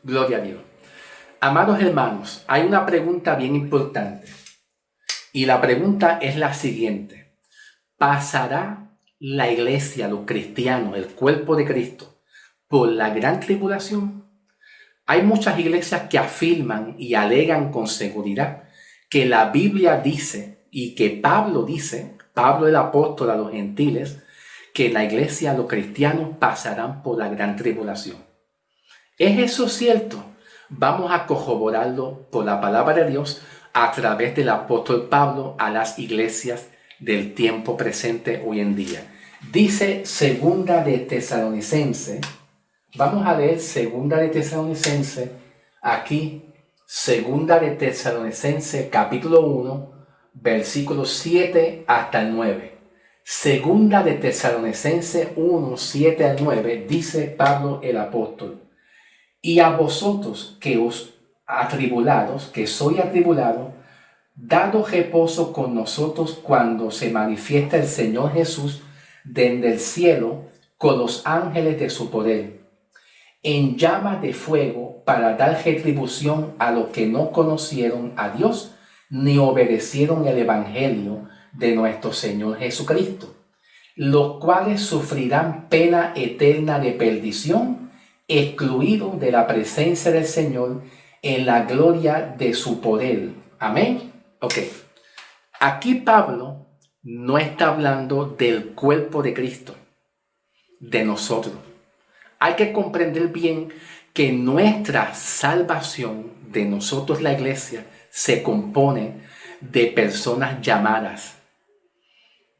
Gloria a Dios. Amados hermanos, hay una pregunta bien importante. Y la pregunta es la siguiente. ¿Pasará la iglesia, los cristianos, el cuerpo de Cristo, por la gran tribulación? Hay muchas iglesias que afirman y alegan con seguridad que la Biblia dice y que Pablo dice, Pablo el apóstol a los gentiles, que en la iglesia los cristianos pasarán por la gran tribulación. ¿Es eso cierto? Vamos a corroborarlo por la palabra de Dios a través del apóstol Pablo a las iglesias del tiempo presente hoy en día. Dice Segunda de Tesalonicense, vamos a leer Segunda de Tesalonicense, aquí Segunda de Tesalonicense capítulo 1, versículos 7 hasta el 9. Segunda de Tesalonicense 1, 7 al 9, dice Pablo el apóstol. Y a vosotros que os atribulados, que soy atribulado, dados reposo con nosotros cuando se manifiesta el Señor Jesús desde el cielo con los ángeles de su poder, en llamas de fuego para dar retribución a los que no conocieron a Dios ni obedecieron el Evangelio de nuestro Señor Jesucristo, los cuales sufrirán pena eterna de perdición, excluidos de la presencia del Señor en la gloria de su poder. Amén. Ok. Aquí Pablo no está hablando del cuerpo de Cristo, de nosotros. Hay que comprender bien que nuestra salvación de nosotros, la iglesia, se compone de personas llamadas.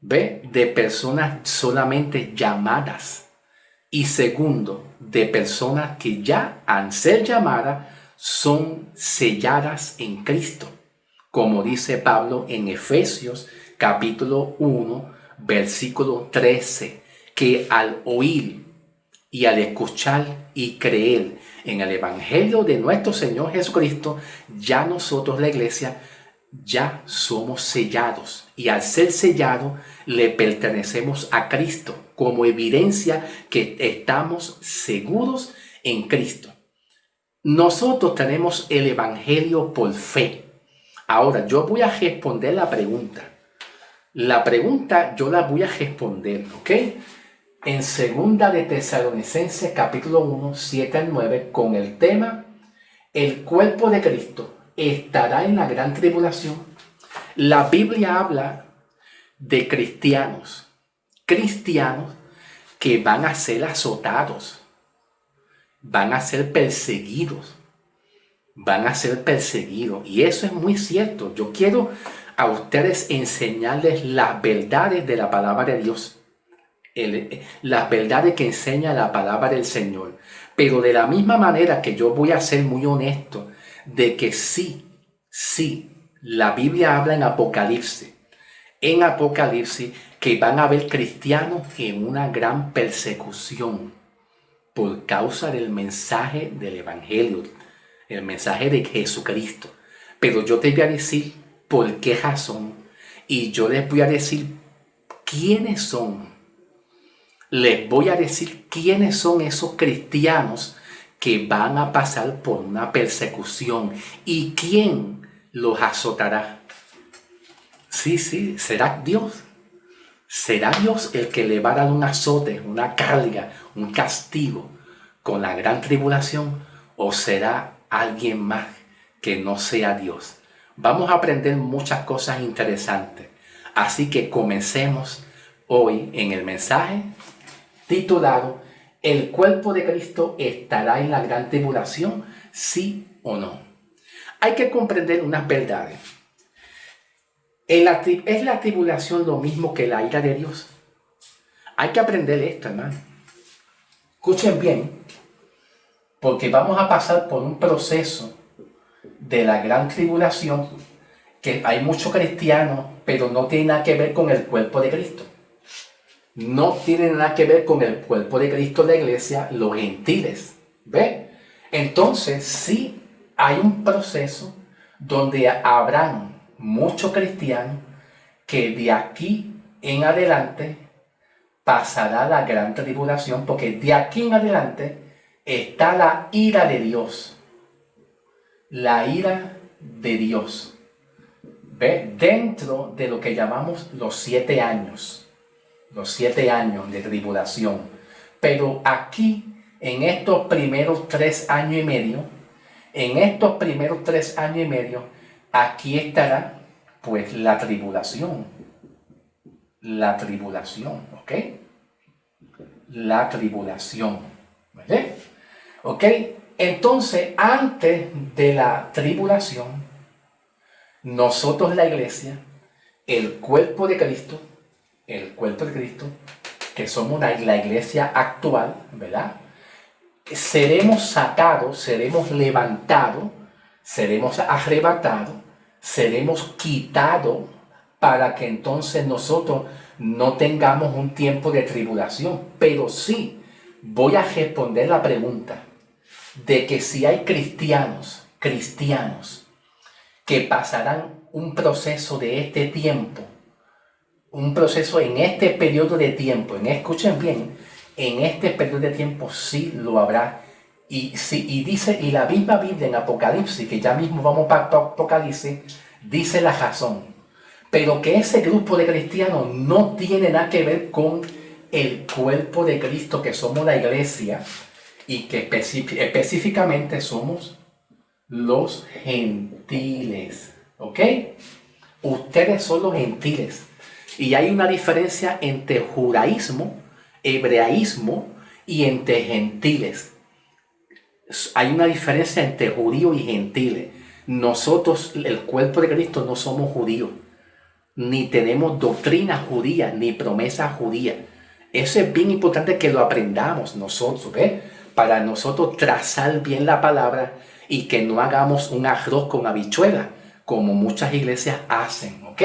¿Ve? De personas solamente llamadas. Y segundo, de personas que ya al ser llamadas son selladas en Cristo. Como dice Pablo en Efesios capítulo 1, versículo 13, que al oír y al escuchar y creer en el Evangelio de nuestro Señor Jesucristo, ya nosotros, la iglesia, ya somos sellados. Y al ser sellados, le pertenecemos a Cristo como evidencia que estamos seguros en Cristo. Nosotros tenemos el Evangelio por fe. Ahora, yo voy a responder la pregunta. La pregunta yo la voy a responder, ¿ok? En Segunda de Tesalonicenses capítulo 1, 7 al 9, con el tema el cuerpo de Cristo estará en la gran tribulación. La Biblia habla de cristianos que van a ser azotados, van a ser perseguidos, y eso es muy cierto. Yo quiero a ustedes enseñarles las verdades de la palabra de Dios. Las verdades que enseña la palabra del Señor. Pero de la misma manera que yo voy a ser muy honesto de que sí, la Biblia habla en Apocalipsis, que van a haber cristianos en una gran persecución por causa del mensaje del Evangelio, el mensaje de Jesucristo. Pero yo te voy a decir por qué razón y yo les voy a decir quiénes son. Les voy a decir quiénes son esos cristianos que van a pasar por una persecución y quién los azotará. Sí, será Dios. ¿Será Dios el que le va a dar un azote, una carga, un castigo con la gran tribulación? ¿O será alguien más que no sea Dios? Vamos a aprender muchas cosas interesantes. Así que comencemos hoy en el mensaje titulado ¿El cuerpo de Cristo estará en la gran tribulación? ¿Sí o no? Hay que comprender unas verdades. ¿Es la tribulación lo mismo que la ira de Dios? Hay que aprender esto, hermano. Escuchen bien, porque vamos a pasar por un proceso de la gran tribulación que hay muchos cristianos, pero no tiene nada que ver con el cuerpo de Cristo. No tiene nada que ver con el cuerpo de Cristo, la iglesia, los gentiles. ¿Ve? Entonces, sí hay un proceso donde habrán muchos cristianos que de aquí en adelante pasará la gran tribulación, porque de aquí en adelante está la ira de Dios. La ira de Dios. ¿Ve? Dentro de lo que llamamos los 7 años. Los 7 años de tribulación. Pero aquí, en estos primeros 3 años y medio, aquí estará pues la tribulación. La tribulación, ¿ok? La tribulación, ¿vale? ¿Ok? Entonces, antes de la tribulación, nosotros la iglesia, el cuerpo de Cristo, que somos la iglesia actual, ¿verdad? Seremos sacados, seremos levantados, seremos arrebatados, seremos quitados para que entonces nosotros no tengamos un tiempo de tribulación. Pero sí, voy a responder la pregunta de que si hay cristianos que pasarán un proceso de este tiempo, un proceso en este periodo de tiempo, escuchen bien, en este periodo de tiempo sí lo habrá. Y la misma Biblia en Apocalipsis, que ya mismo vamos para Apocalipsis, dice la razón. Pero que ese grupo de cristianos no tiene nada que ver con el cuerpo de Cristo, que somos la iglesia, y que específicamente somos los gentiles. ¿Ok? Ustedes son los gentiles. Y hay una diferencia entre judaísmo, hebraísmo y entre gentiles. Hay una diferencia entre judíos y gentiles. Nosotros, el cuerpo de Cristo, no somos judíos, ni tenemos doctrina judía, ni promesa judía. Eso es bien importante que lo aprendamos nosotros, ¿ves? Para nosotros trazar bien la palabra y que no hagamos un arroz con habichuela, como muchas iglesias hacen, ¿ok?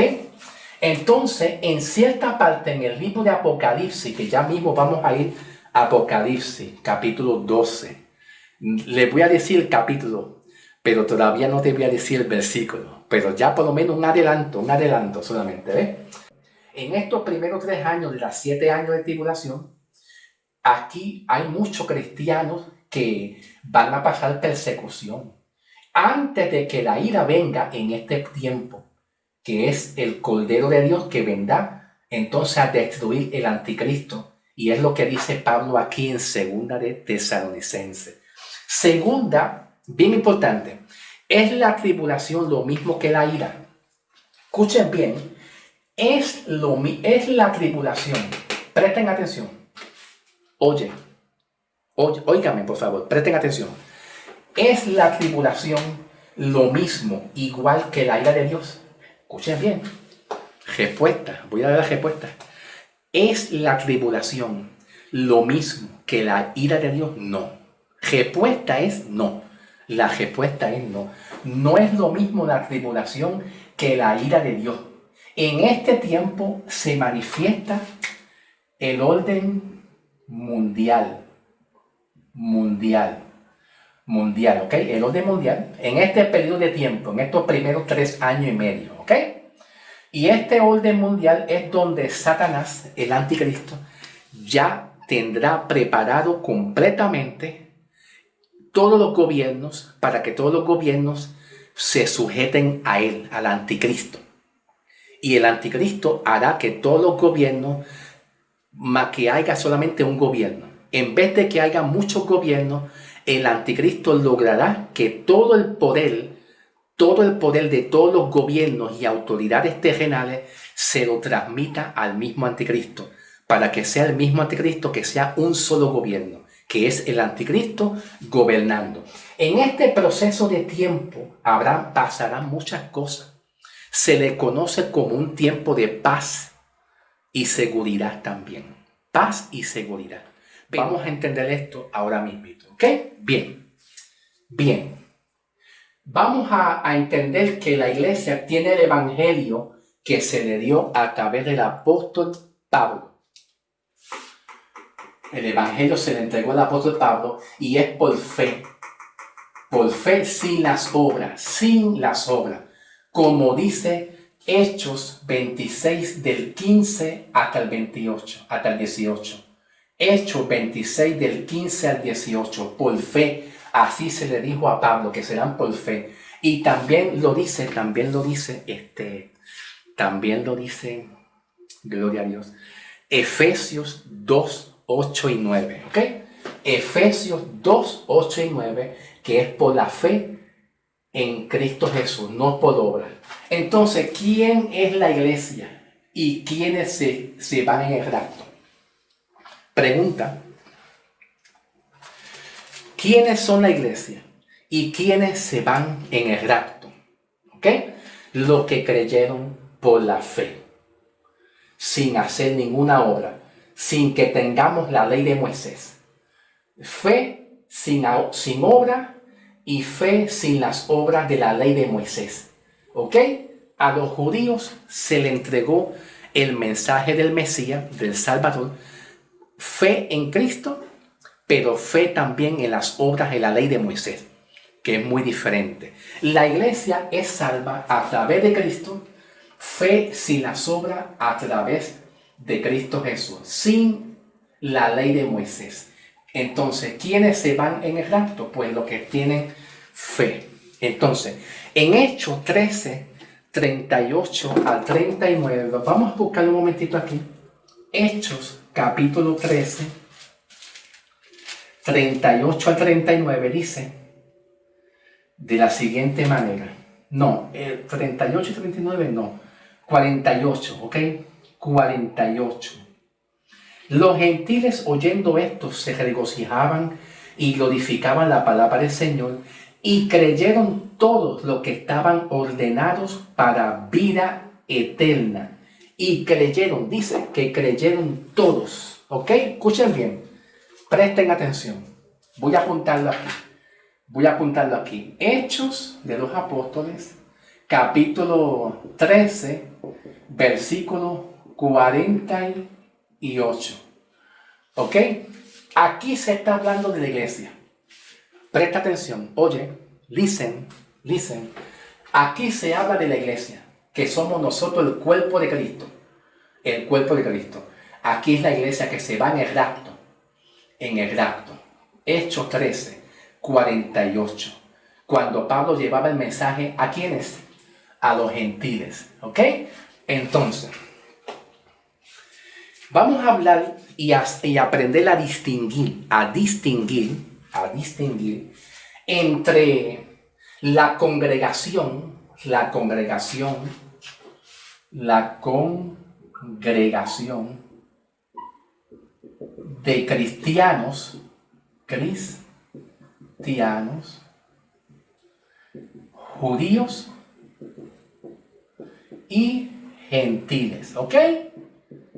Entonces, en cierta parte en el libro de Apocalipsis, que ya mismo vamos a ir a Apocalipsis, capítulo 12. Les voy a decir el capítulo, pero todavía no te voy a decir el versículo. Pero ya por lo menos un adelanto solamente, ¿ves? En estos primeros 3 años de los 7 años de tribulación, aquí hay muchos cristianos que van a pasar persecución. Antes de que la ira venga en este tiempo, que es el Cordero de Dios que vendrá entonces a destruir el anticristo. Y es lo que dice Pablo aquí en Segunda de Tesalonicenses. Segunda, bien importante, ¿es la tribulación lo mismo que la ira? Escuchen bien, es la tribulación. Presten atención. Óigame por favor, presten atención. ¿Es la tribulación lo mismo, igual que la ira de Dios? Escuchen bien. Respuesta, voy a dar la respuesta. ¿Es la tribulación lo mismo que la ira de Dios? No. Respuesta es no. La respuesta es no. No es lo mismo la tribulación que la ira de Dios. En este tiempo se manifiesta el orden mundial, ¿ok? El orden mundial en este periodo de tiempo, en estos primeros 3 años y medio, ¿ok? Y este orden mundial es donde Satanás, el anticristo, ya tendrá preparado completamente todos los gobiernos para que todos los gobiernos se sujeten a él, al anticristo. Y el anticristo hará que todos los gobiernos, más que haya solamente un gobierno, en vez de que haya muchos gobiernos, el anticristo logrará que todo el poder de todos los gobiernos y autoridades terrenales se lo transmita al mismo anticristo, para que sea el mismo anticristo, que sea un solo gobierno, que es el anticristo gobernando. En este proceso de tiempo pasarán muchas cosas. Se le conoce como un tiempo de paz y seguridad también. Paz y seguridad. Vamos a entender esto ahora mismo, ¿ok? Bien. Vamos a entender que la iglesia tiene el evangelio que se le dio a través del apóstol Pablo. El evangelio se le entregó al apóstol Pablo y es por fe. Por fe sin las obras. Como dice Hechos 26 del 15 hasta el 18. Hechos 26 del 15 al 18, por fe, así se le dijo a Pablo que serán por fe. Y también lo dice, gloria a Dios, Efesios 2, 8 y 9, ¿ok? Efesios 2, 8 y 9, que es por la fe en Cristo Jesús, no por obra. Entonces, ¿quién es la iglesia? ¿Y quiénes se van en el rapto? Pregunta. ¿Quiénes son la iglesia? ¿Y quiénes se van en el rapto? ¿Ok? Los que creyeron por la fe, sin hacer ninguna obra, sin que tengamos la ley de Moisés. Fe sin obra y fe sin las obras de la ley de Moisés. ¿Ok? A los judíos se le entregó el mensaje del Mesías, del Salvador, fe en Cristo, pero fe también en las obras de la ley de Moisés, que es muy diferente. La iglesia es salva a través de Cristo, fe sin las obras a través de Cristo Jesús, sin la ley de Moisés. Entonces, ¿quiénes se van en el rapto? Pues los que tienen fe. Entonces, en Hechos 13, 38 al 39, vamos a buscar un momentito aquí. Hechos, capítulo 13, 38 al 39 dice de la siguiente manera. No, 38 y 39 no. 48, ¿ok? 48. Los gentiles oyendo esto se regocijaban y glorificaban la palabra del Señor y creyeron todos los que estaban ordenados para vida eterna. Y creyeron, dice que creyeron todos. ¿Ok? Escuchen bien. Presten atención. Voy a apuntarlo aquí. Hechos de los Apóstoles, capítulo 13, versículo 48. ¿Ok? Aquí se está hablando de la iglesia. Presta atención. Oye, listen. Aquí se habla de la iglesia, que somos nosotros el cuerpo de Cristo. El cuerpo de Cristo. Aquí es la iglesia que se va en el rapto. Hechos 13, 48. Cuando Pablo llevaba el mensaje, ¿a quiénes? A los gentiles. ¿Ok? Entonces, vamos a hablar y aprender a distinguir entre la congregación de cristianos, judíos y gentiles, ¿ok?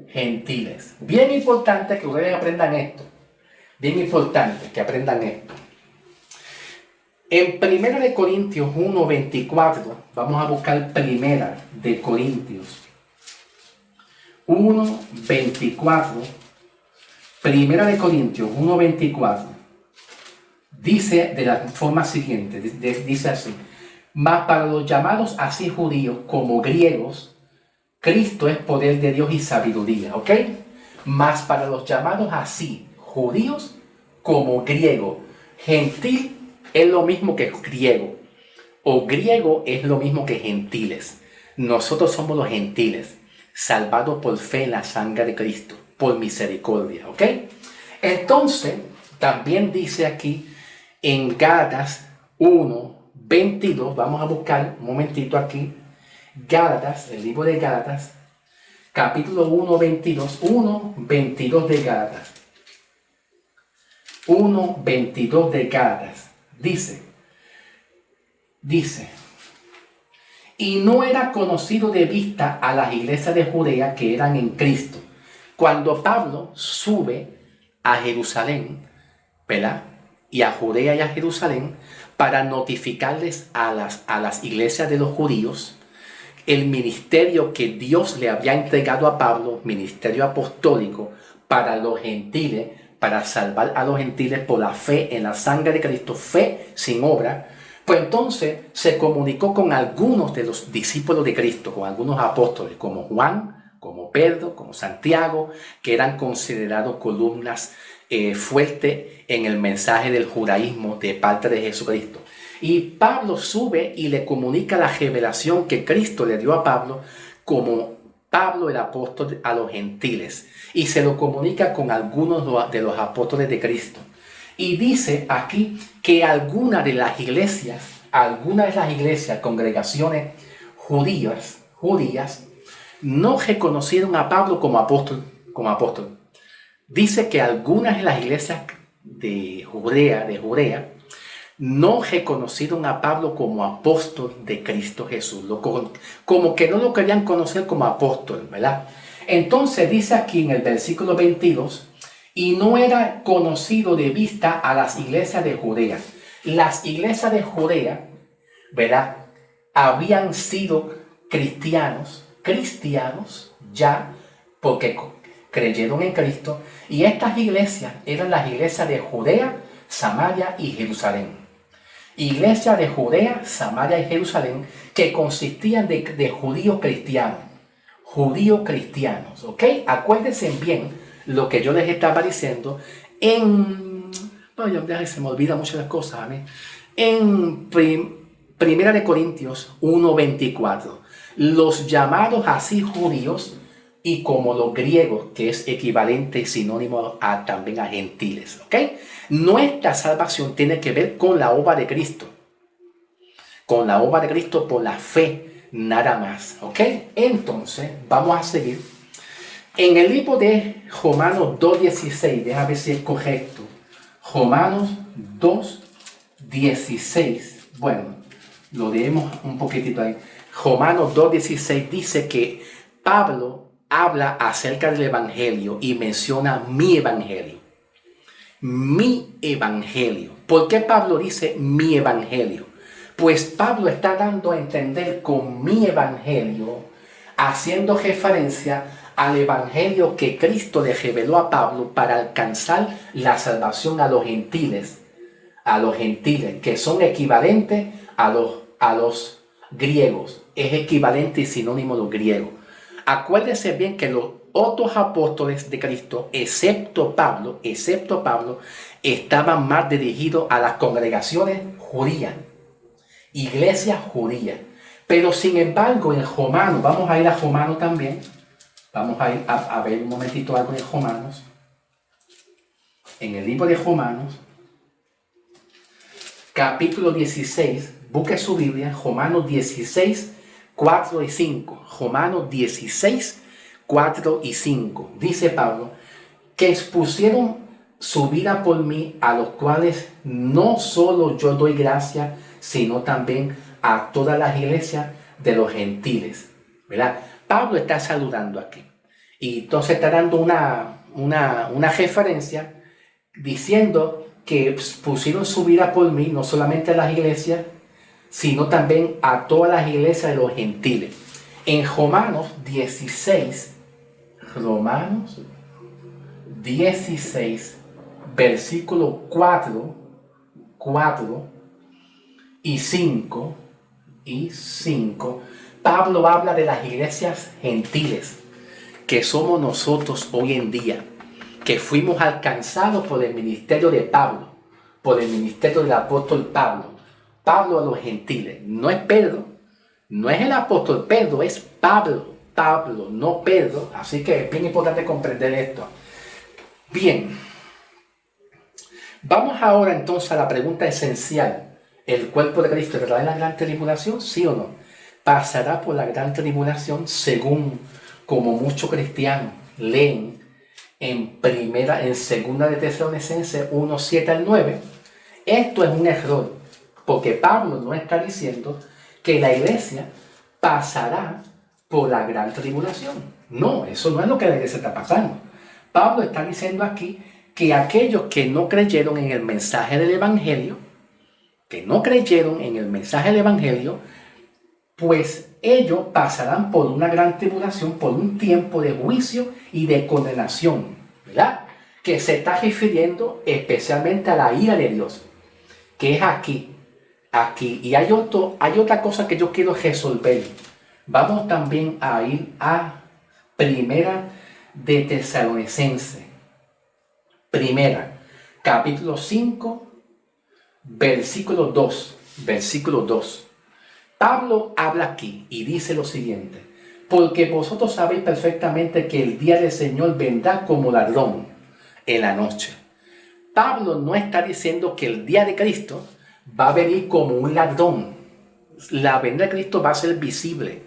Gentiles. Bien importante que ustedes aprendan esto. En 1 Corintios 1:24, vamos a buscar 1 Corintios 1:24. 1 Corintios 1:24 dice de la forma siguiente, dice así: mas para los llamados así judíos como griegos, Cristo es poder de Dios y sabiduría, ¿ok? Mas para los llamados así judíos como griegos, gentil es lo mismo que griego, o griego es lo mismo que gentiles. Nosotros somos los gentiles, salvados por fe en la sangre de Cristo, por misericordia, ¿ok? Entonces, también dice aquí en Gálatas 1:22, vamos a buscar un momentito aquí, Gálatas, el libro de Gálatas, capítulo 1:22 de Gálatas. 1:22 de Gálatas, dice, y no era conocido de vista a las iglesias de Judea que eran en Cristo. Cuando Pablo sube a Jerusalén, ¿verdad? Y a Judea y a Jerusalén para notificarles a las iglesias de los judíos el ministerio que Dios le había entregado a Pablo, ministerio apostólico para los gentiles, para salvar a los gentiles por la fe en la sangre de Cristo, fe sin obra. Pues entonces se comunicó con algunos de los discípulos de Cristo, con algunos apóstoles, como Juan, como Pedro, como Santiago, que eran considerados columnas fuertes en el mensaje del judaísmo de parte de Jesucristo. Y Pablo sube y le comunica la revelación que Cristo le dio a Pablo como Pablo el apóstol a los gentiles. Y se lo comunica con algunos de los apóstoles de Cristo. Y dice aquí que algunas de las iglesias, congregaciones judías, no reconocieron a Pablo como apóstol. Dice que algunas de las iglesias de Judea, no reconocieron a Pablo como apóstol de Cristo Jesús. Como que no lo querían conocer como apóstol, ¿verdad? Entonces dice aquí en el versículo 22, y no era conocido de vista a las iglesias de Judea. Las iglesias de Judea, ¿verdad? Habían sido cristianos ya, porque creyeron en Cristo. Y estas iglesias eran las iglesias de Judea, Samaria y Jerusalén. Iglesia de Judea, Samaria y Jerusalén, que consistían de judíos cristianos, ¿ok? Acuérdense bien lo que yo les estaba diciendo se me olvidan muchas las cosas, amén. En Primera de Corintios 1:24, los llamados así judíos y como los griegos, que es equivalente y sinónimo también a gentiles, ¿ok? Nuestra salvación tiene que ver con la obra de Cristo. Con la obra de Cristo por la fe, nada más, ¿ok? Entonces, vamos a seguir. En el libro de Romanos 2:16, déjame ver si es correcto. Romanos 2:16, bueno, lo leemos un poquitito ahí. Romanos 2:16 dice que Pablo habla acerca del evangelio y menciona mi evangelio. Mi evangelio. ¿Por qué Pablo dice mi evangelio? Pues Pablo está dando a entender con mi evangelio, haciendo referencia al evangelio que Cristo le reveló a Pablo para alcanzar la salvación a los gentiles, que son equivalentes a los griegos. Es equivalente y sinónimo a los griegos. Acuérdense bien que los otros apóstoles de Cristo, excepto Pablo, estaban más dirigidos a las congregaciones judías, iglesias judías. Pero sin embargo, en Romanos, vamos a ir a Romanos también. Vamos a ir a ver un momentito algo de Romanos. En el libro de Romanos, capítulo 16, busque su Biblia, Romanos 16, 4 y 5. Romanos 16, 4 y 5. Dice Pablo, que expusieron su vida por mí, a los cuales no solo yo doy gracia, sino también a todas las iglesias de los gentiles. ¿Verdad? Pablo está saludando aquí. Y entonces está dando una referencia diciendo que pusieron su vida por mí, no solamente a las iglesias, sino también a todas las iglesias de los gentiles. En Romanos 16, versículo 4 y 5, Pablo habla de las iglesias gentiles, que somos nosotros hoy en día, que fuimos alcanzados por el ministerio de Pablo, por el ministerio del apóstol Pablo a los gentiles. No es Pedro, no es el apóstol Pedro, es Pablo, no Pedro. Así que es bien importante comprender esto. Bien, vamos ahora entonces a la pregunta esencial. ¿El cuerpo de Cristo entrará en la gran tribulación? ¿Sí o no? ¿Pasará por la gran tribulación según como muchos cristianos leen en segunda de Tesalonicenses 1, 7 al 9? Esto es un error, porque Pablo no está diciendo que la iglesia pasará por la gran tribulación. No, eso no es lo que la iglesia está pasando. Pablo está diciendo aquí que aquellos que no creyeron en el mensaje del evangelio, pues ellos pasarán por una gran tribulación, por un tiempo de juicio y de condenación, ¿verdad? Que se está refiriendo especialmente a la ira de Dios, que es aquí. Y hay otra cosa que yo quiero resolver. Vamos también a ir a Primera de Tesalonicenses. Primera, capítulo 5, versículo 2. Versículo 2. Pablo habla aquí y dice lo siguiente: porque vosotros sabéis perfectamente que el día del Señor vendrá como ladrón en la noche. Pablo no está diciendo que el día de Cristo va a venir como un ladrón. La venida de Cristo va a ser visible.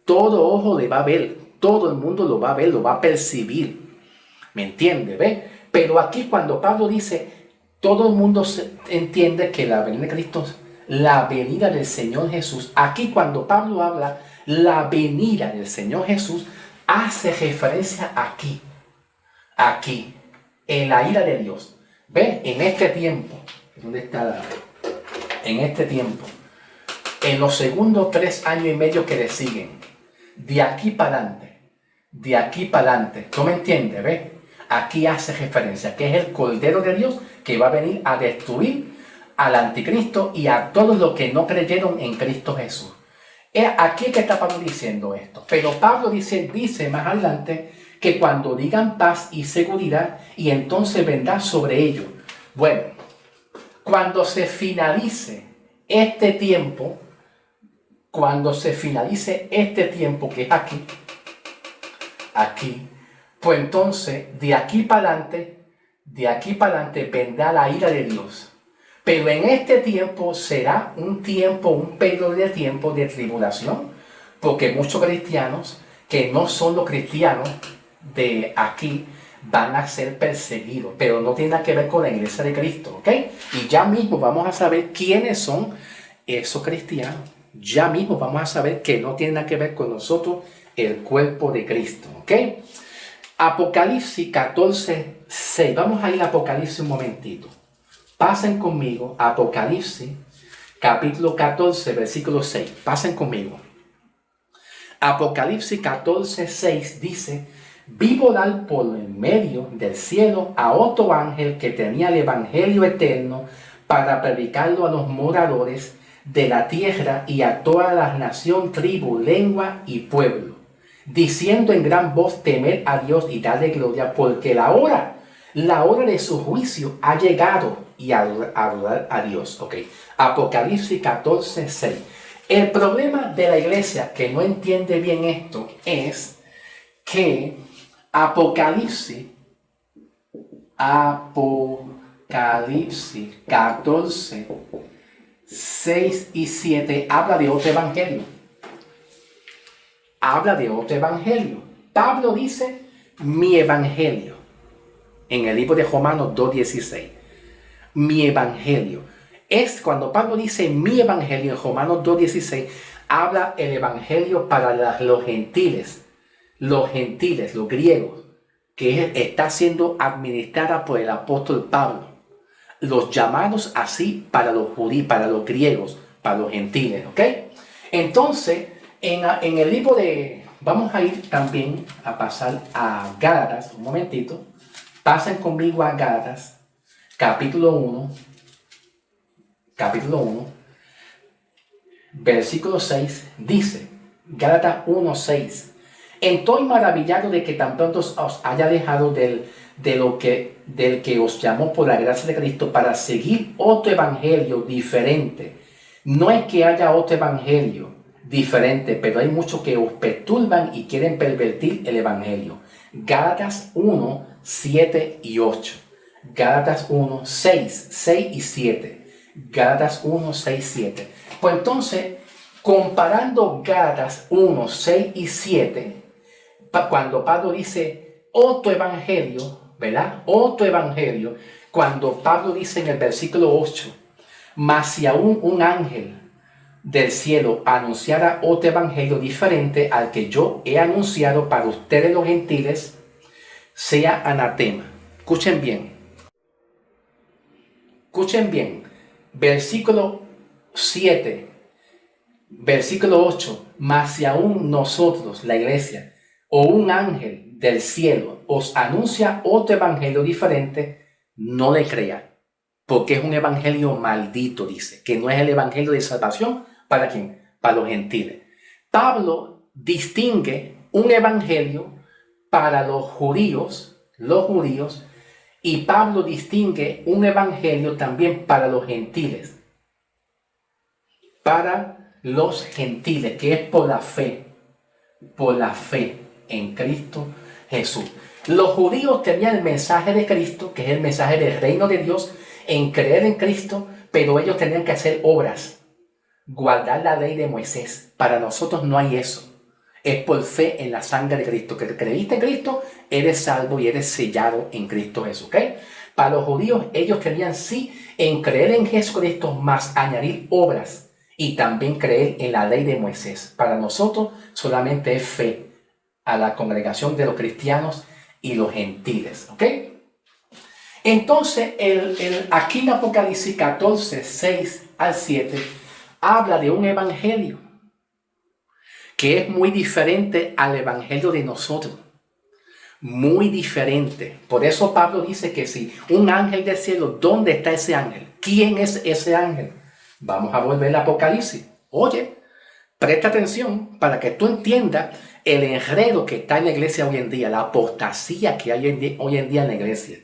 Todo ojo le va a ver, todo el mundo lo va a ver, lo va a percibir. ¿Me entiende? ¿Ve? Pero aquí cuando Pablo dice, todo el mundo entiende que la venida de Cristo, la venida del Señor Jesús, aquí cuando Pablo habla, la venida del Señor Jesús, hace referencia aquí, en la ira de Dios. ¿Ve? En este tiempo, ¿dónde está en este tiempo, en los segundos 3 años y medio que le siguen, de aquí para adelante, ¿tú me entiendes? ¿Ve? Aquí hace referencia que es el Cordero de Dios que va a venir a destruir al anticristo y a todos los que no creyeron en Cristo Jesús. Aquí que está Pablo diciendo esto. Pero Pablo dice más adelante que cuando digan paz y seguridad, y entonces vendrá sobre ellos. Bueno, cuando se finalice este tiempo, que es aquí, pues entonces de aquí para adelante vendrá la ira de Dios. Pero en este tiempo será un periodo de tiempo de tribulación, porque muchos cristianos que no son los cristianos de aquí van a ser perseguidos, pero no tiene nada que ver con la iglesia de Cristo, ¿ok? Y ya mismo vamos a saber quiénes son esos cristianos. Ya mismo vamos a saber que no tiene nada que ver con nosotros, el cuerpo de Cristo, ¿ok? Apocalipsis 14, 6. Vamos a ir a Apocalipsis un momentito. Pasen conmigo, Apocalipsis, capítulo 14, versículo 6. Pasen conmigo. Apocalipsis 14, 6 dice: vi volar por en medio del cielo a otro ángel que tenía el evangelio eterno para predicarlo a los moradores de la tierra y a todas las naciones, tribu, lengua y pueblo, diciendo en gran voz: temed a Dios y dadle gloria, porque la hora de su juicio ha llegado, y adorar a Dios. Ok, Apocalipsis 14, 6. El problema de la iglesia que no entiende bien esto es que Apocalipsis 14, 6 y 7 habla de otro evangelio. Pablo dice mi evangelio en el libro de Romanos 2:16. Mi evangelio. Es cuando Pablo dice mi evangelio en Romanos 2:16, habla el evangelio para los gentiles, los griegos, que está siendo administrada por el apóstol Pablo. Los llamados así para los judíos, para los griegos, para los gentiles, ¿ok? Entonces, en el libro de... Vamos a ir también a pasar a Gálatas, un momentito. Pasen conmigo a Gálatas, capítulo 1, versículo 6, dice, Gálatas 1, 6. Estoy maravillado de que tan pronto os haya dejado del que os llamó por la gracia de Cristo para seguir otro evangelio diferente. No es que haya otro evangelio diferente, pero hay muchos que os perturban y quieren pervertir el evangelio. Gálatas 1, 7 y 8. Gálatas 1, 6 y 7. Gálatas 1, 6, 7. Pues entonces, comparando Gálatas 1, 6 y 7, cuando Pablo dice otro evangelio, ¿verdad? Otro evangelio, cuando Pablo dice en el versículo 8, mas si aún un ángel del cielo anunciara otro evangelio diferente al que yo he anunciado para ustedes los gentiles, sea anatema. Escuchen bien, versículo 7, versículo 8, mas si aún nosotros, la iglesia, o un ángel del cielo os anuncia otro evangelio diferente, no le crean, porque es un evangelio maldito, dice, que no es el evangelio de salvación. ¿Para quién? Para los gentiles. Pablo distingue un evangelio para los judíos, y Pablo distingue un evangelio también para los gentiles. Para los gentiles, que es por la fe en Cristo Jesús. Los judíos tenían el mensaje de Cristo, que es el mensaje del reino de Dios, en creer en Cristo, pero ellos tenían que hacer obras, guardar la ley de Moisés. Para nosotros no hay eso. Es por fe en la sangre de Cristo. Que creíste en Cristo, eres salvo y eres sellado en Cristo Jesús. ¿Okay? Para los judíos, ellos tenían sí en creer en Jesucristo, más añadir obras y también creer en la ley de Moisés. Para nosotros solamente es fe a la congregación de los cristianos y los gentiles. ¿Ok? Entonces, aquí en Apocalipsis 14, 6 al 7, habla de un evangelio que es muy diferente al evangelio de nosotros. Muy diferente. Por eso Pablo dice que si un ángel del cielo, ¿dónde está ese ángel? ¿Quién es ese ángel? Vamos a volver al Apocalipsis. Oye, presta atención para que tú entiendas el enredo que está en la iglesia hoy en día, la apostasía que hay hoy en día en la iglesia.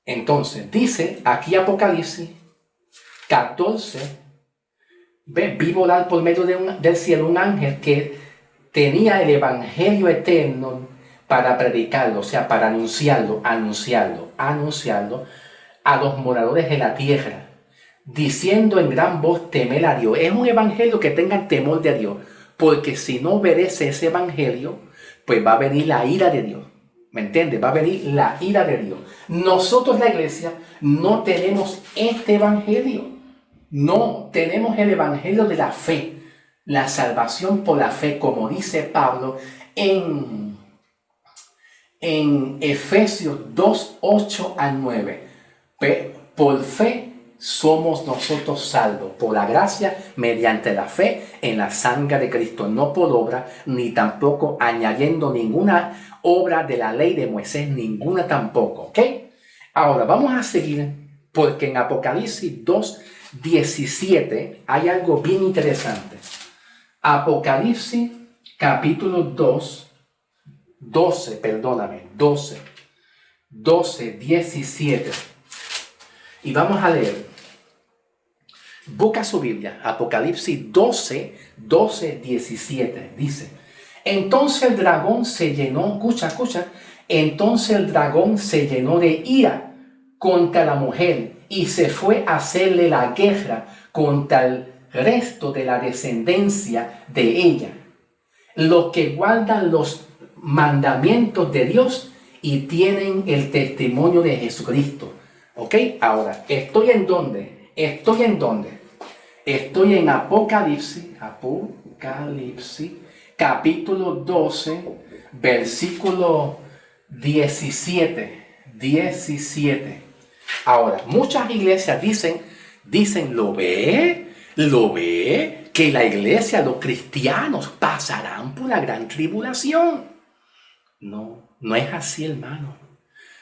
Entonces, dice aquí Apocalipsis 14, vi volar por medio del cielo un ángel que tenía el evangelio eterno para predicarlo, o sea, para anunciarlo a los moradores de la tierra, diciendo en gran voz, temed a Dios. Es un evangelio que tengan temor de Dios, porque si no obedece ese evangelio, pues va a venir la ira de Dios. ¿Me entiendes? Va a venir la ira de Dios. Nosotros, la iglesia, no tenemos este evangelio. No, tenemos el evangelio de la fe, la salvación por la fe, como dice Pablo en Efesios 2, 8 al 9. Por fe somos nosotros salvos, por la gracia, mediante la fe en la sangre de Cristo, no por obra, ni tampoco añadiendo ninguna obra de la ley de Moisés, ninguna tampoco, ¿ok? Ahora, vamos a seguir, porque en Apocalipsis 2, 17 hay algo bien interesante. Apocalipsis capítulo 12, 17. Y vamos a leer. Busca su Biblia, Apocalipsis 12, 17. Dice, entonces el dragón se llenó, escucha, entonces el dragón se llenó de ira contra la mujer y se fue a hacerle la guerra contra el resto de la descendencia de ella, los que guardan los mandamientos de Dios y tienen el testimonio de Jesucristo. ¿Ok? Ahora, ¿estoy en dónde? Estoy en Apocalipsis, capítulo 12, versículo 17. Ahora, muchas iglesias dicen, ¿lo ve? Que la iglesia, los cristianos pasarán por la gran tribulación. No, no es así, hermano.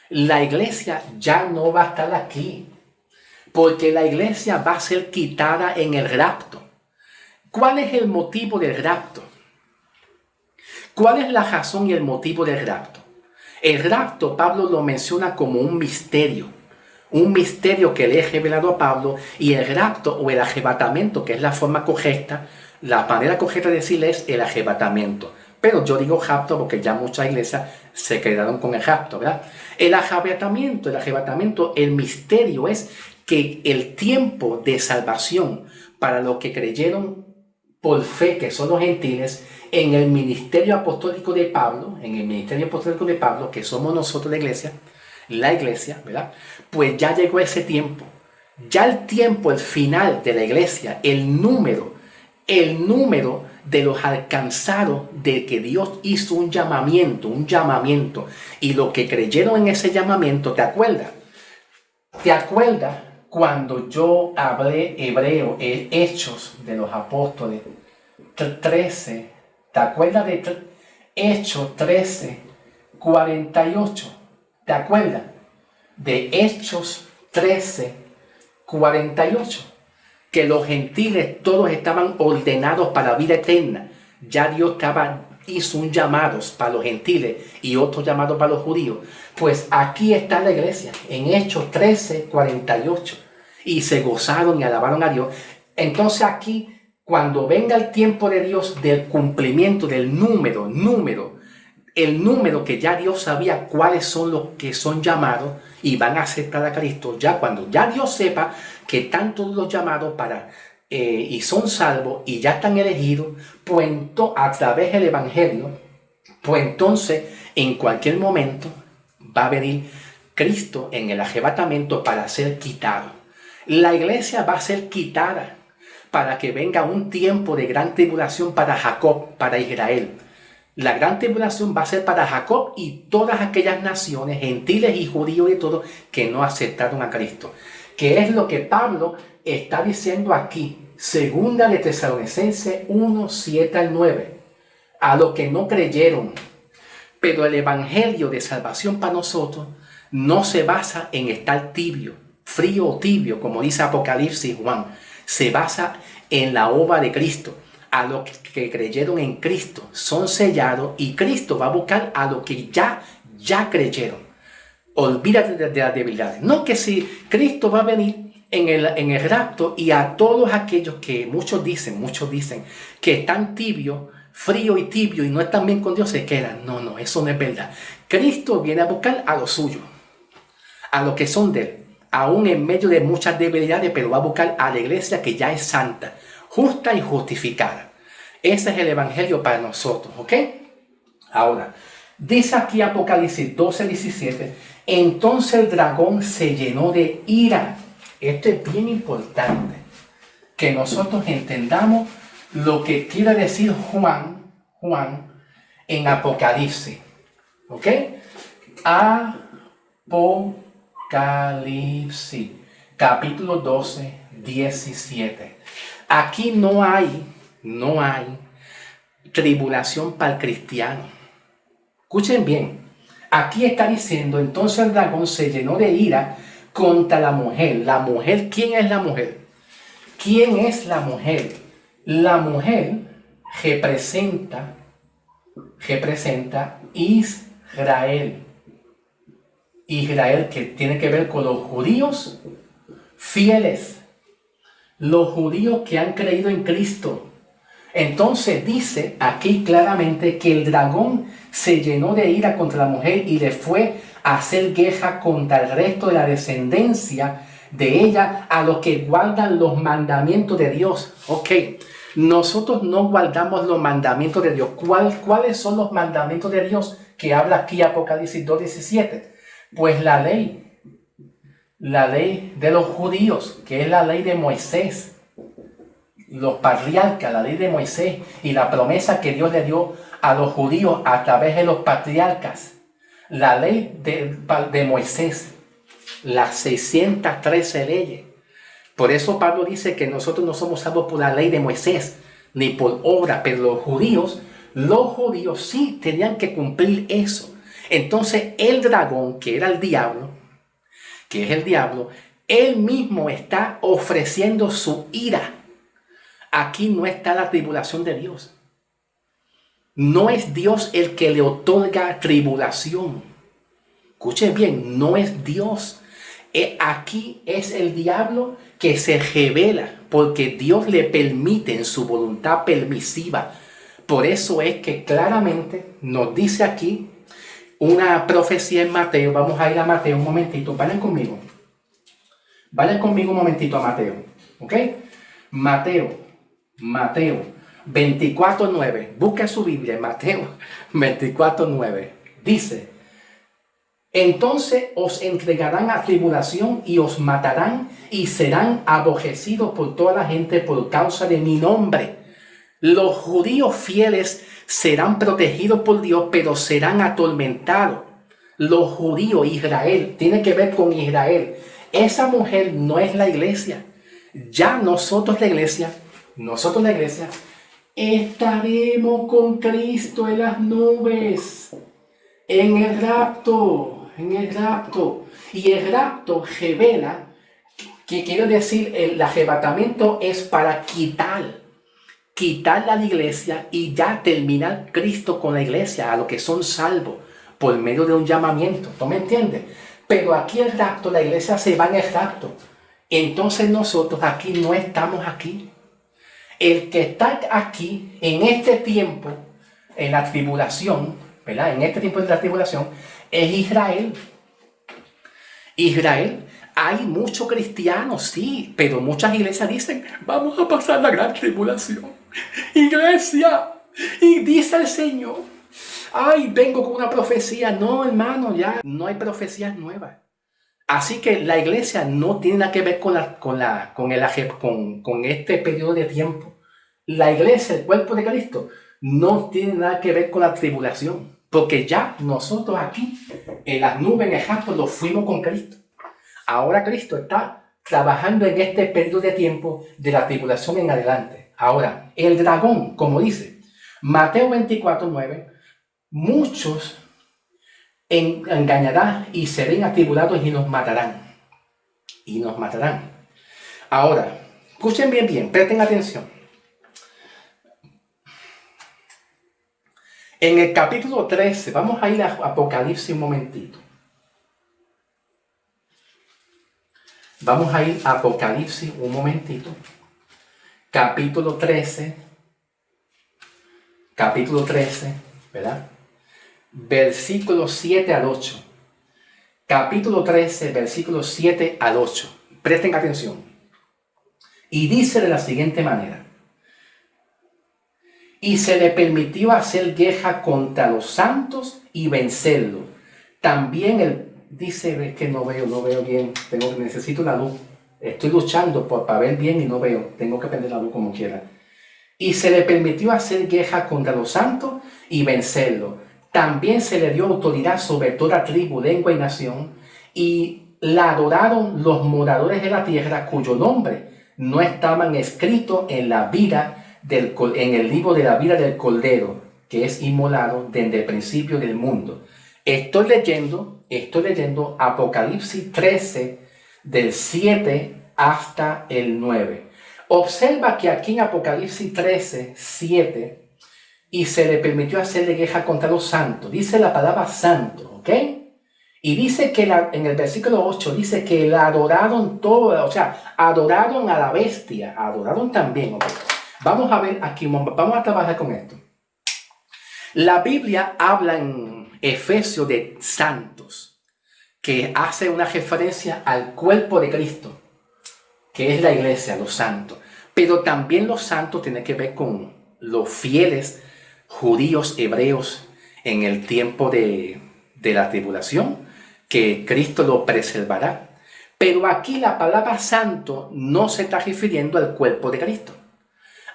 La iglesia ya no va a estar aquí, porque la iglesia va a ser quitada en el rapto. ¿Cuál es el motivo del rapto? ¿Cuál es la razón y el motivo del rapto? El rapto, Pablo lo menciona como un misterio que le he revelado a Pablo, y el rapto o el arrebatamiento, que es la forma correcta, la manera correcta de decirle es el arrebatamiento. Pero yo digo rapto porque ya muchas iglesias se quedaron con el rapto, ¿verdad? El arrebatamiento, el misterio es que el tiempo de salvación para los que creyeron por fe, que son los gentiles, en el ministerio apostólico de Pablo, que somos nosotros la iglesia, ¿verdad? Pues ya llegó ese tiempo. Ya el final de la iglesia, el número de los alcanzados, de que Dios hizo un llamamiento, y los que creyeron en ese llamamiento, ¿te acuerdas? Cuando yo hablé Hechos de los Apóstoles 13, ¿te acuerdas de Hechos 13, 48? ¿Te acuerdas? De Hechos 13, 48. Que los gentiles todos estaban ordenados para la vida eterna. Ya Dios estaba hizo un llamado para los gentiles y otro llamado para los judíos, pues aquí está la iglesia, en Hechos 13:48, y se gozaron y alabaron a Dios. Entonces aquí, cuando venga el tiempo de Dios, del cumplimiento del el número que ya Dios sabía cuáles son los que son llamados y van a aceptar a Cristo, ya cuando ya Dios sepa que están todos los llamados y son salvos y ya están elegidos, pues a través del Evangelio, pues entonces en cualquier momento va a venir Cristo en el arrebatamiento para ser quitado. La iglesia va a ser quitada para que venga un tiempo de gran tribulación para Jacob, para Israel. La gran tribulación va a ser para Jacob y todas aquellas naciones, gentiles y judíos y todo, que no aceptaron a Cristo. Que es lo que Pablo está diciendo aquí. Segunda de Tesalonicenses 1:7-9. A los que no creyeron. Pero el evangelio de salvación para nosotros no se basa en estar tibio, frío o tibio, como dice Apocalipsis Juan. Se basa en la obra de Cristo. A los que creyeron en Cristo son sellados y Cristo va a buscar a los que ya creyeron. Olvídate de las debilidades. No que si Cristo va a venir en el rapto y a todos aquellos que muchos dicen que están tibios, frío y tibio y no están bien con Dios, se quedan. No, eso no es verdad. Cristo viene a buscar a los suyos, a los que son de él, aún en medio de muchas debilidades, pero va a buscar a la iglesia que ya es santa, justa y justificada. Ese es el evangelio para nosotros, ¿ok? Ahora, dice aquí Apocalipsis 12:17, entonces el dragón se llenó de ira. Esto es bien importante, que nosotros entendamos lo que quiere decir Juan en Apocalipsis, ¿ok? Apocalipsis, capítulo 12:17. Aquí no hay tribulación para el cristiano. Escuchen bien. Aquí está diciendo, entonces el dragón se llenó de ira contra la mujer. La mujer, ¿quién es la mujer? ¿Quién es la mujer? La mujer representa Israel. Israel, que tiene que ver con los judíos fieles. Los judíos que han creído en Cristo. Entonces dice aquí claramente que el dragón se llenó de ira contra la mujer y le fue a hacer guerra contra el resto de la descendencia de ella, a los que guardan los mandamientos de Dios. Ok, nosotros no guardamos los mandamientos de Dios. ¿Cuáles son los mandamientos de Dios que habla aquí Apocalipsis 2:17? Pues la ley de los judíos, que es la ley de Moisés, los patriarcas, la ley de Moisés y la promesa que Dios le dio a los judíos a través de los patriarcas, la ley de Moisés, las 613 leyes. Por eso Pablo dice que nosotros no somos salvos por la ley de Moisés ni por obra, pero los judíos sí tenían que cumplir eso. Entonces el dragón, que era el diablo, que es el diablo, él mismo está ofreciendo su ira. Aquí no está la tribulación de Dios. No es Dios el que le otorga tribulación. Escuchen bien, no es Dios. Aquí es el diablo que se revela porque Dios le permite en su voluntad permisiva. Por eso es que claramente nos dice aquí una profecía en Mateo. Vamos a ir a Mateo un momentito. Vayan conmigo un momentito a Mateo. ¿Ok? Mateo 24:9. Busca su Biblia, Mateo 24:9. Dice, entonces os entregarán a tribulación y os matarán y serán aborrecidos por toda la gente por causa de mi nombre. Los judíos fieles serán protegidos por Dios, pero serán atormentados. Los judíos, Israel, tiene que ver con Israel. Esa mujer no es la iglesia. Ya nosotros la iglesia, estaremos con Cristo en las nubes, en el rapto. Y el rapto revela, que quiere decir, el arrebatamiento es para quitar quitarla a la iglesia y ya terminar Cristo con la iglesia, a los que son salvos, por medio de un llamamiento. ¿Tú me entiendes? Pero aquí el rapto, la iglesia se va en el rapto. Entonces nosotros aquí no estamos aquí. El que está aquí en este tiempo, en la tribulación, ¿verdad? En este tiempo de la tribulación, es Israel. Israel, hay muchos cristianos, sí, pero muchas iglesias dicen, vamos a pasar la gran tribulación. Iglesia, y dice el Señor, ay, vengo con una profecía. No, hermano, ya no hay profecías nuevas. Así que la iglesia no tiene nada que ver con este periodo de tiempo. La iglesia, el cuerpo de Cristo, no tiene nada que ver con la tribulación. Porque ya nosotros aquí, en las nubes, en el jaspo, lo fuimos con Cristo. Ahora Cristo está trabajando en este periodo de tiempo de la tribulación en adelante. Ahora, el dragón, como dice Mateo 24:9, muchos engañarán y serán atribulados y nos matarán. Y nos matarán. Ahora, escuchen bien, presten atención. En el capítulo 13, vamos a ir a Apocalipsis un momentito. Vamos a ir a Apocalipsis un momentito. Capítulo 13, ¿verdad? Versículos 7 al 8. Capítulo 13, versículos 7 al 8. Presten atención. Y dice de la siguiente manera. Y se le permitió hacer guerra contra los santos y vencerlo. También él dice, es que no veo bien, necesito la luz. Estoy luchando para ver bien y no veo. Tengo que prender la luz como quiera. Y se le permitió hacer guerra contra los santos y vencerlo. También se le dio autoridad sobre toda tribu, lengua y nación. Y la adoraron los moradores de la tierra, cuyo nombre no estaban escritos en la vida en el libro de la vida del Cordero, que es inmolado desde el principio del mundo. Estoy leyendo Apocalipsis 13, del 7 hasta el 9. Observa que aquí en Apocalipsis 13, 7, y se le permitió hacerle guerra contra los santos. Dice la palabra santo, ¿ok? Y dice que en el versículo 8, dice que la adoraron todo, o sea, adoraron a la bestia, adoraron también, ¿ok? Vamos a ver aquí, vamos a trabajar con esto. La Biblia habla en Efesios de santos, que hace una referencia al cuerpo de Cristo, que es la iglesia, los santos. Pero también los santos tienen que ver con los fieles judíos, hebreos, en el tiempo de la tribulación, que Cristo lo preservará. Pero aquí la palabra santo no se está refiriendo al cuerpo de Cristo.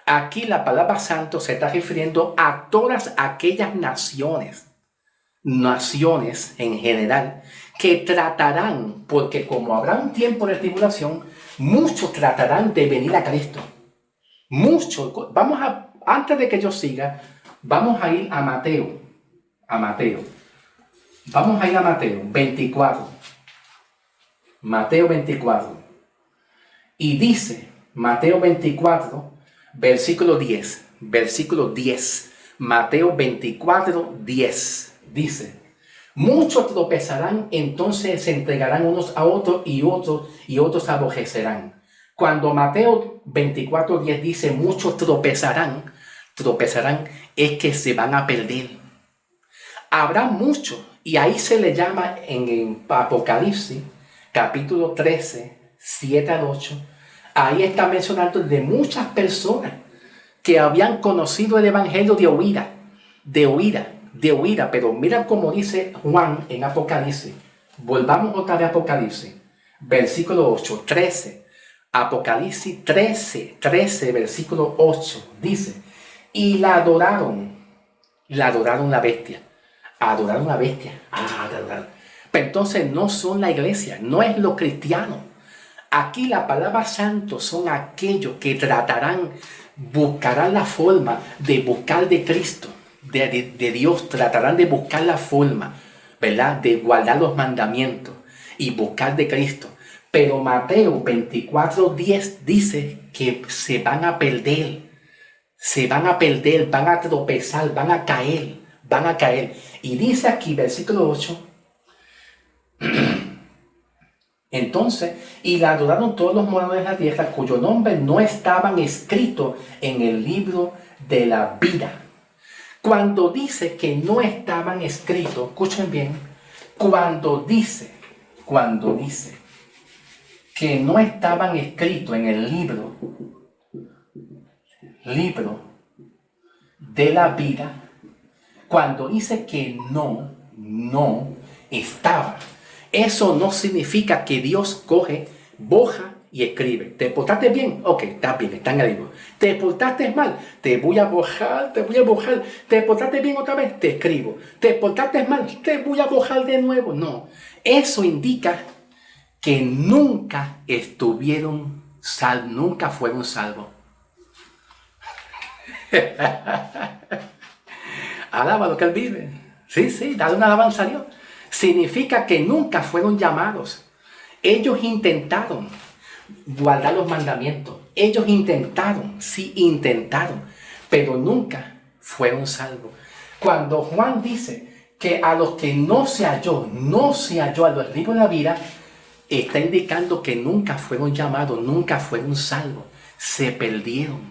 Aquí la palabra santo se está refiriendo a todas aquellas naciones en general, que tratarán, porque como habrá un tiempo de tribulación, muchos tratarán de venir a Cristo. Muchos. Antes de que yo siga, vamos a ir a Mateo. Vamos a ir a Mateo 24. Mateo 24. Y dice, Mateo 24, versículo 10. Mateo 24, 10. Dice, muchos tropezarán, entonces se entregarán unos a otros y otros aborrecerán. Cuando Mateo 24, 10 dice, muchos tropezarán, es que se van a perder. Habrá muchos, y ahí se le llama en Apocalipsis, capítulo 13, 7 al 8, ahí está mencionando de muchas personas que habían conocido el evangelio de oída, pero mira cómo dice Juan en Apocalipsis. Volvamos otra vez a Apocalipsis, versículo 8, 13. Apocalipsis 13, versículo 8, dice, y la adoraron la bestia. Adoraron la bestia. Pero entonces no son la iglesia, no es los cristianos. Aquí la palabra santo son aquellos que buscarán la forma de buscar de Cristo, de Dios, tratarán de buscar la forma, ¿verdad? De guardar los mandamientos y buscar de Cristo. Pero Mateo 24, 10 dice que se van a perder. se van a perder, van a tropezar, van a caer, van a caer. Y dice aquí, versículo 8, entonces, y la adoraron todos los moradores de la tierra, cuyo nombre no estaban escritos en el libro de la vida. Cuando dice que no estaban escritos, escuchen bien, cuando dice que no estaban escritos en el libro de la vida, cuando dice que no estaba, eso no significa que Dios coge, boja y escribe. ¿Te portaste bien? Ok, está bien, está en el libro. ¿Te portaste mal? Te voy a bojar, te voy a bojar. ¿Te portaste bien otra vez? Te escribo. ¿Te portaste mal? Te voy a bojar de nuevo. No, eso indica que nunca estuvieron salvos, nunca fueron salvos. Alaba lo que Él vive. Sí, dale una alabanza a Dios. Significa que nunca fueron llamados. Ellos intentaron guardar los mandamientos. Ellos intentaron, pero nunca fueron salvos. Cuando Juan dice que a los que no se halló a los libros de la vida, está indicando que nunca fueron llamados, nunca fueron salvos. Se perdieron.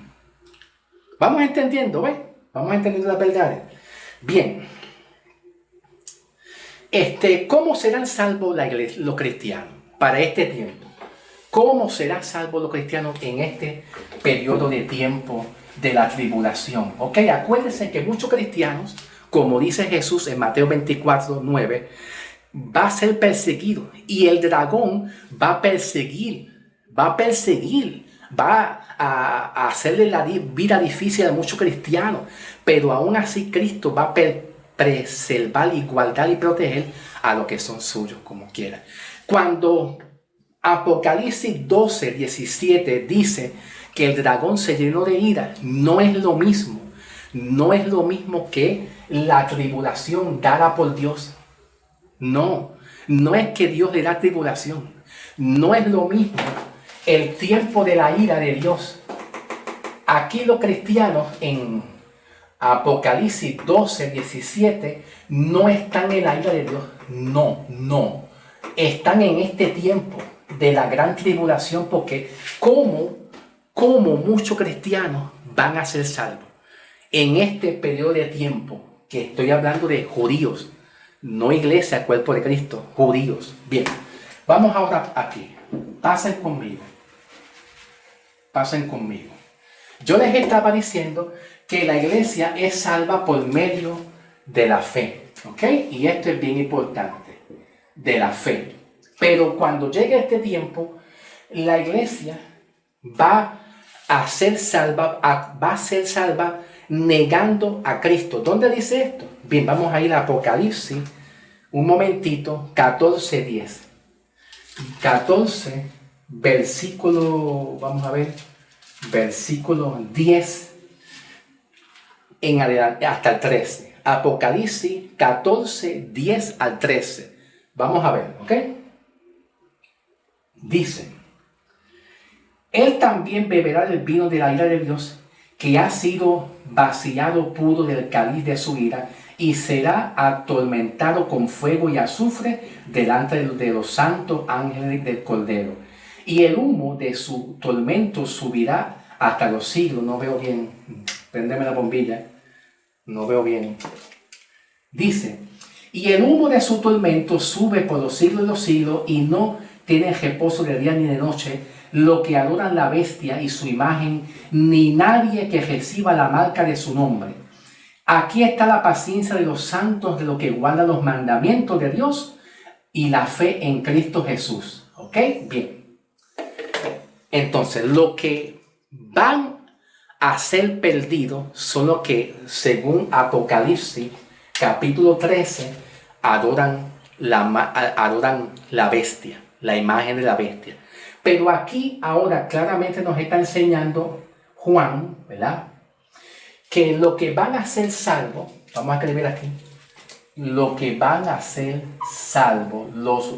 Vamos entendiendo, ¿ves? Vamos entendiendo las verdades. Bien. ¿Cómo serán salvos la iglesia, los cristianos para este tiempo? ¿Cómo serán salvos los cristianos en este periodo de tiempo de la tribulación? Ok, acuérdense que muchos cristianos, como dice Jesús en Mateo 24, 9, va a ser perseguido y el dragón va a perseguir, va a hacerle la vida difícil a muchos cristianos, pero aún así Cristo va a preservar y guardar y proteger a los que son suyos como quiera. Cuando Apocalipsis 12, 17 dice que el dragón se llenó de ira, no es lo mismo que la tribulación dada por Dios. No es que Dios le da tribulación, no es lo mismo el tiempo de la ira de Dios. Aquí los cristianos en Apocalipsis 12, 17 no están en la ira de Dios, no. Están en este tiempo de la gran tribulación, porque como muchos cristianos van a ser salvos en este periodo de tiempo, que estoy hablando de judíos, no iglesia, cuerpo de Cristo, judíos. Bien, vamos ahora aquí, pasen conmigo. Yo les estaba diciendo que la iglesia es salva por medio de la fe, ¿ok? Y esto es bien importante, de la fe. Pero cuando llegue este tiempo, la iglesia va a ser salva negando a Cristo. ¿Dónde dice esto? Bien, vamos a ir a Apocalipsis, un momentito, 14:10. 14, versículo, vamos a ver, versículo 10 en adelante, hasta el 13. Apocalipsis 14, 10 al 13. Vamos a ver, ¿ok? Dice: Él también beberá del vino de la ira de Dios, que ha sido vaciado puro del cáliz de su ira, y será atormentado con fuego y azufre delante de los santos ángeles del Cordero. Y el humo de su tormento subirá hasta los siglos. No veo bien. Préndeme la bombilla. No veo bien. Dice: y el humo de su tormento sube por los siglos de los siglos, y no tiene reposo de día ni de noche lo que adoran la bestia y su imagen, ni nadie que reciba la marca de su nombre. Aquí está la paciencia de los santos, de los que guardan los mandamientos de Dios y la fe en Cristo Jesús. ¿Ok? Bien. Entonces, lo que van a ser perdidos son los que, según Apocalipsis, capítulo 13, adoran la bestia, la imagen de la bestia. Pero aquí ahora claramente nos está enseñando Juan, ¿verdad? Que lo que van a ser salvos, vamos a escribir aquí, lo que van a ser salvos, los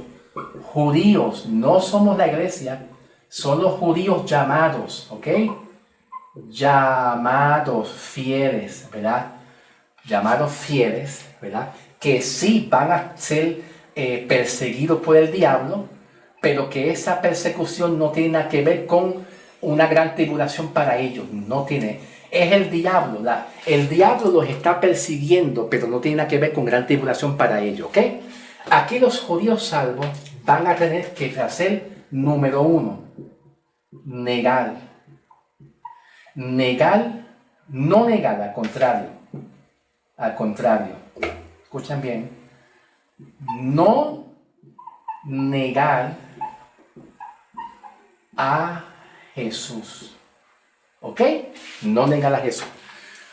judíos, no somos la iglesia, son los judíos llamados, ¿ok? llamados fieles, ¿verdad? Llamados fieles, ¿verdad? Que sí van a ser perseguidos por el diablo, pero que esa persecución no tiene nada que ver con una gran tribulación para ellos. No tiene. Es el diablo. El diablo los está persiguiendo, pero no tiene nada que ver con gran tribulación para ellos. ¿Ok? Aquí los judíos salvos van a tener que hacer, número uno, negar. Negar, no negar, al contrario. Al contrario. Escuchen bien. No negar a Jesús. ¿Ok? No negar a Jesús.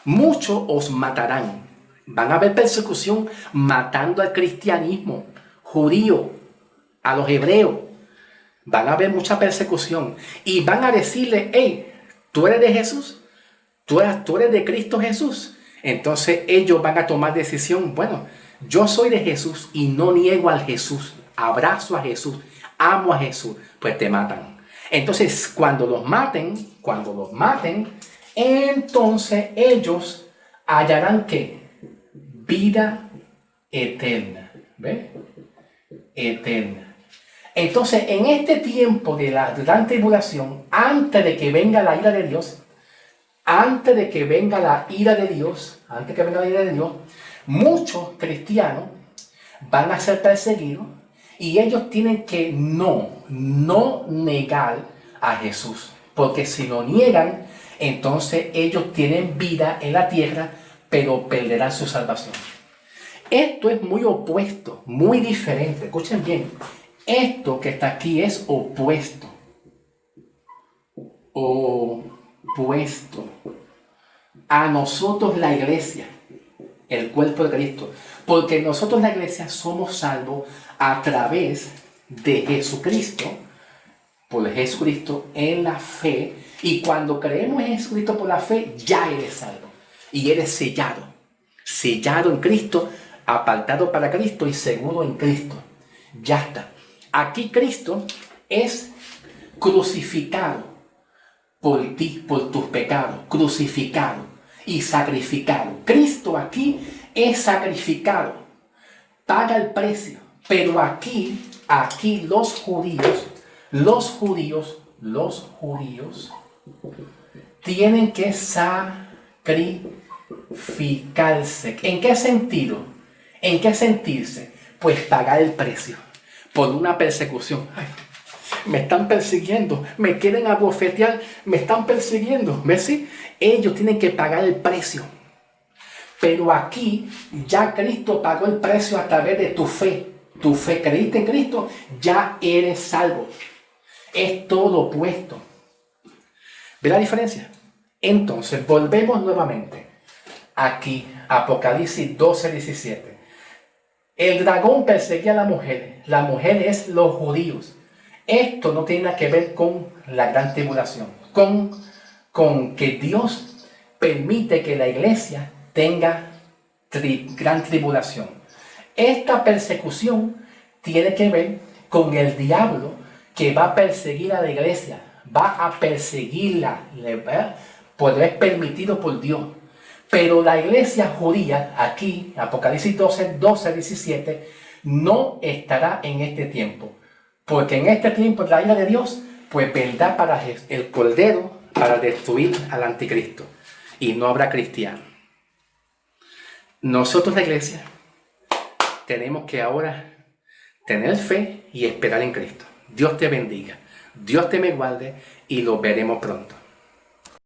Muchos os matarán. Van a haber persecución matando al cristianismo judío, a los hebreos. Van a haber mucha persecución. Y van a decirle, hey, ¿tú eres de Jesús? ¿Tú eres de Cristo Jesús? Entonces ellos van a tomar decisión. Bueno, yo soy de Jesús y no niego al Jesús. Abrazo a Jesús. Amo a Jesús. Pues te matan. Entonces, cuando los maten, entonces ellos hallarán ¿qué? Vida eterna. ¿Ves? Eterna. Entonces, en este tiempo de la gran tribulación, antes de que venga la ira de Dios, muchos cristianos van a ser perseguidos y ellos tienen que no negar a Jesús. Porque si lo niegan, entonces ellos tienen vida en la tierra, pero perderán su salvación. Esto es muy opuesto, muy diferente. Escuchen bien. Esto que está aquí es opuesto. Opuesto a nosotros la iglesia, el cuerpo de Cristo. Porque nosotros la iglesia somos salvos a través de Jesucristo, por Jesucristo en la fe. Y cuando creemos en Jesucristo por la fe, ya eres salvo. Y eres sellado. Sellado en Cristo, apartado para Cristo y seguro en Cristo. Ya está. Aquí Cristo es crucificado por ti, por tus pecados, crucificado y sacrificado. Cristo aquí es sacrificado, paga el precio, pero aquí los judíos tienen que sacrificarse. ¿En qué sentido? ¿En qué sentirse? Pues pagar el precio por una persecución. Ay, me están persiguiendo, me quieren abofetear, me están persiguiendo. ¿Ves? Ellos tienen que pagar el precio. Pero aquí ya Cristo pagó el precio a través de tu fe. Tu fe, creíste en Cristo, ya eres salvo. Es todo lo opuesto. ¿Ve la diferencia? Entonces, volvemos nuevamente. Aquí, Apocalipsis 12:17. El dragón perseguía a la mujer. La mujer es los judíos. Esto no tiene nada que ver con la gran tribulación. Con que Dios permite que la iglesia tenga gran tribulación. Esta persecución tiene que ver con el diablo que va a perseguir a la iglesia. Va a perseguirla. Pues es permitido por Dios. Pero la iglesia judía, aquí, Apocalipsis 12:17, no estará en este tiempo. Porque en este tiempo la ira de Dios, pues vendrá para el Cordero para destruir al anticristo. Y no habrá cristiano. Nosotros, la iglesia, tenemos que ahora tener fe y esperar en Cristo. Dios te bendiga. Dios te me guarde y lo veremos pronto.